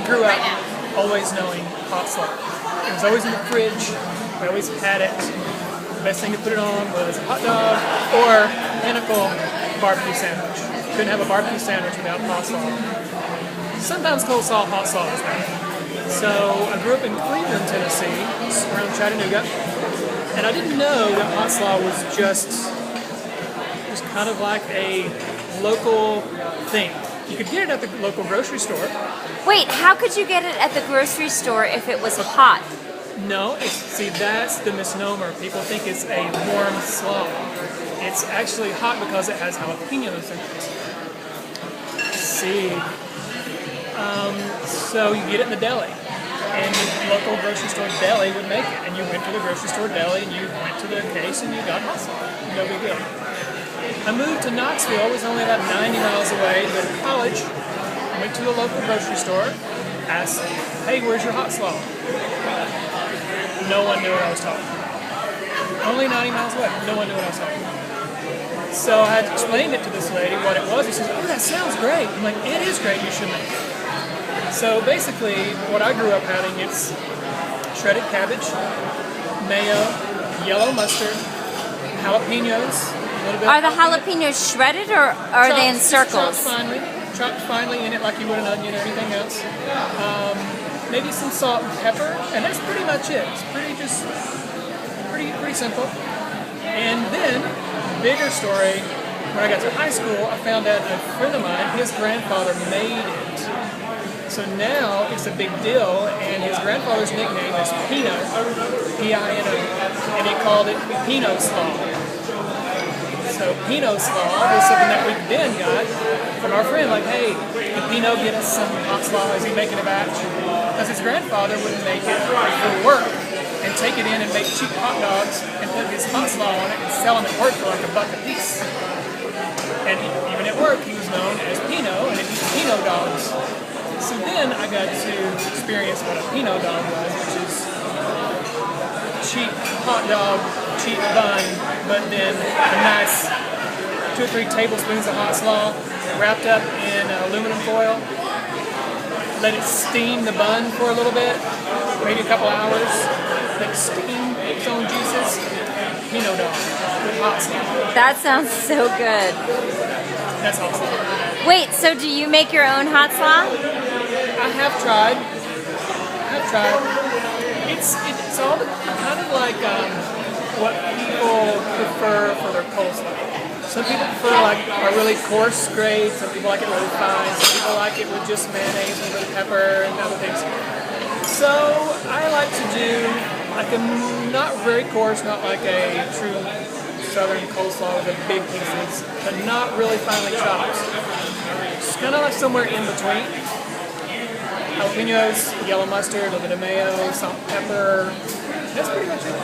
grew up always knowing hot slaw. It was always in the fridge. We always had it. The best thing to put it on was a hot dog or pinnacle barbecue sandwich. Couldn't have a barbecue sandwich without hot slaw. Sometimes coleslaw, hot slaw is better. So I grew up in Cleveland, Tennessee, around Chattanooga, and I didn't know that hot slaw was just kind of like a local thing. You could get it at the local grocery store. Wait, how could you get it at the grocery store if it was hot? No, see, that's the misnomer. People think it's a warm slaw. It's actually hot because it has jalapenos in it. See, so you get it in the deli, and the local grocery store deli would make it. And you went to the grocery store deli, and you went to the case, and you got hot slaw. No big deal. I moved to Knoxville. It was only about 90 miles away to go to college. I went to a local grocery store, asked, "Hey, where's your hot slaw?" No one knew what I was talking about. Only 90 miles away. No one knew what I was talking about. So I had explained it to this lady what it was. She says, "Oh, that sounds great." I'm like, "It is great. You should make it." So basically, what I grew up having, it's shredded cabbage, mayo, yellow mustard, jalapenos. Are the jalapenos shredded or are they in circles? Chopped finely in it like you would an onion or anything else. Maybe some salt and pepper, and that's pretty much it. It's pretty simple. And then, bigger story, when I got to high school, I found out a friend of mine, his grandfather made it. So now it's a big deal, and his grandfather's nickname is Pino, P-I-N-O, and he called it Pino Slaw. So Pino Slaw was something that we then got from our friend, like, "Hey, can Pino get us some hot slaw? Is he making a batch?" Because his grandfather would make it for work and take it in and make cheap hot dogs and put his hot slaw on it and sell them at work for like $1 a piece. And even at work, he was known as Pino, and it was Pino dogs. So then I got to experience what a Pino dog was, which is cheap hot dog, cheap bun, but then a nice 2 or 3 tablespoons of hot slaw wrapped up in aluminum foil. Let it steam the bun for a little bit, maybe a couple hours. Let it steam its own juices. Pino dog with hot slaw. That sounds so good. That's hot slaw. Wait, so do you make your own hot slaw? I have tried. It's all kind of like what people prefer for their coleslaw. Some people prefer like a really coarse grade, some people like it really fine, some people like it with just mayonnaise and a little pepper and other things. So I like to do like a not very coarse, not like a true southern coleslaw with the big pieces, but not really finely chopped. It's kind of like somewhere in between. Jalapenos, yellow mustard, a little bit of mayo, salt, pepper. That's pretty much it.